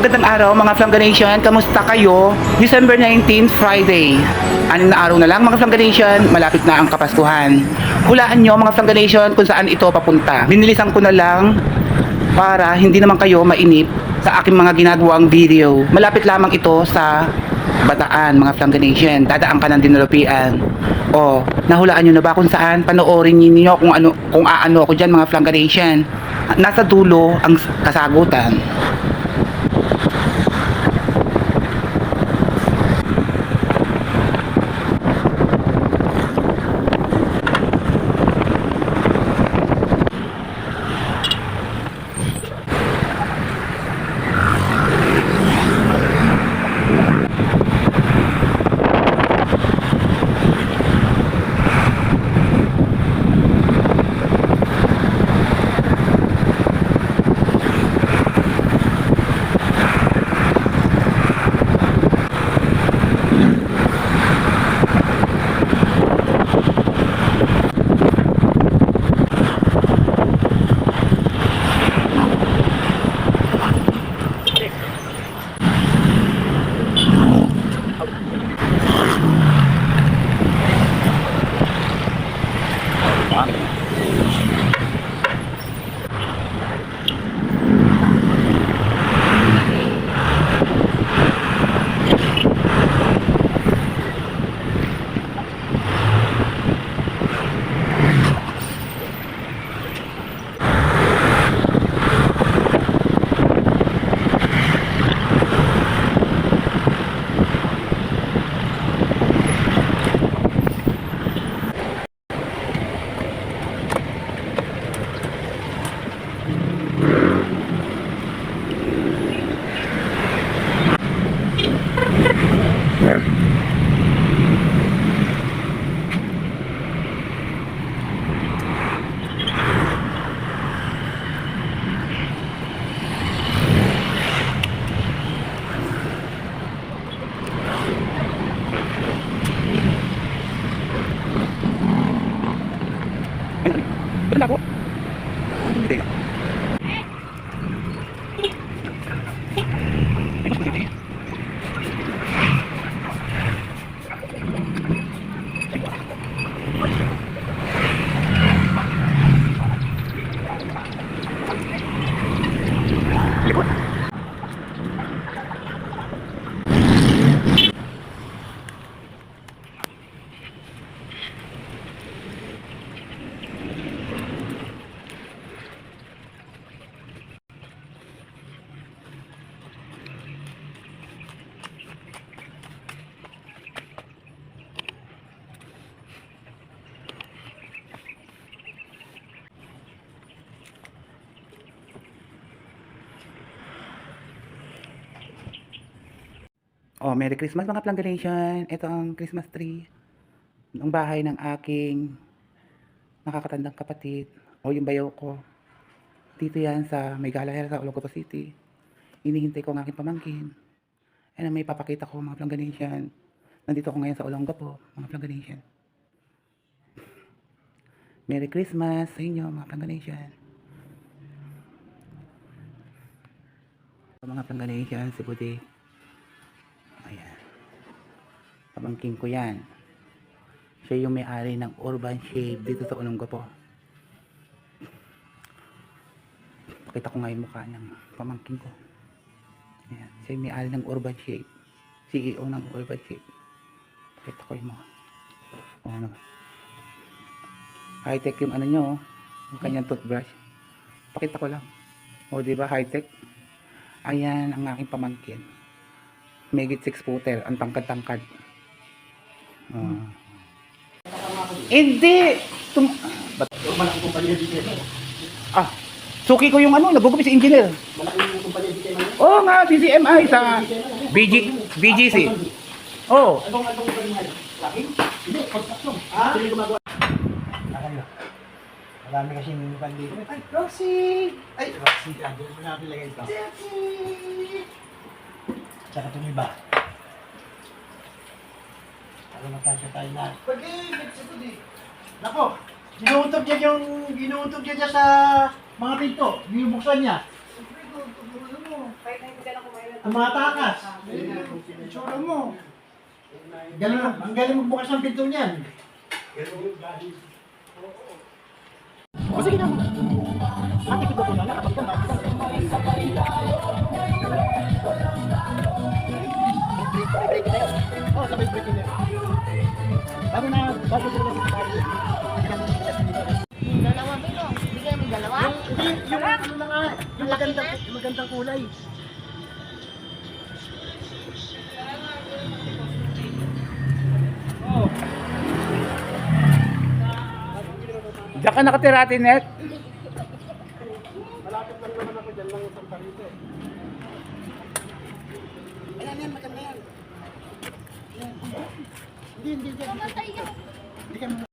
Magandang araw mga Flangganation, kamusta kayo? December 19, Friday. 6 na araw na lang mga Flangganation, malapit na ang Kapaskuhan. Hulaan nyo mga Flangganation kung saan ito papunta. Binilisan ko na lang para hindi naman kayo mainip sa aking mga ginagawang video. Malapit lamang ito sa Bataan mga Flangganation. Dadaan ka ng Dinulupian. O, nahulaan nyo na ba kung saan? Panoorin niyo kung aano ako dyan mga Flangganation. Nasa dulo ang kasagutan. Betul aku. Tidak. Oh, Merry Christmas mga Flangganation. Ito ang Christmas tree ng bahay ng aking nakakatandang kapatid o yung bayaw ko. Dito yan sa May Galahera sa Olongapo City. Inihintay ko ang aking pamangkin. Ano may papakita ko mga Flangganation. Nandito ako ngayon sa Olongapo mga Flangganation. Merry Christmas sa inyo mga Flangganation. Mga Flangganation, si Bude. Ayan. Pamangkin ko yan. Siya yung may-ari ng Urban Shave dito sa Olongapo. Pakita ko nga yung mukha ng pamangkin ko. Ayan. Siya yung may-ari ng Urban Shave. CEO ng Urban Shave. Pakita ko yung mukha. O ano. High-tech yung ano nyo. Yung kanyang toothbrush. Pakita ko lang. O diba high-tech? Ayan ang aking pamangkin. Megit 6 footer, ang tangkad-tangkad. Hindi! Malaking kumpanya dito. Suki ko yung ano, nagugupit si engineer. Malaking kumpanya dito. Oo nga, CCMI sa BGC. Oo. Anong kumpanya? Laki? Hindi, construction. Hindi gumagawa. Marami kasing bandito. Ay, Roxy! Ay, Roxy. Diyan mo natin lagay ito. Roxy! Tsaka tumiba. Para magkasya tayo na. Pwede, nagsipod eh. Nako, ginuuntog niya dyan sa mga pinto. Binubuksan niya. Siyempre, kung ano mo, kahit na hindi ka na kumain ng Tumatakas. Itsura mo. Ang galing magbukas ng pinto niyan. O sige na. Ate ko po na nakapagpunta. Oh, sabay break na. Bago sila sa tayo. Dalawa, Milo. Bigay mo dalawa? Yung ano na nga, yung magandang kulay. Oh. Diyan ka nakatira, Tinet. Malapit lang naman ako dyan lang sa Parito. Yan, maganda yan. Hindi. Mamatay yan. Hindi ka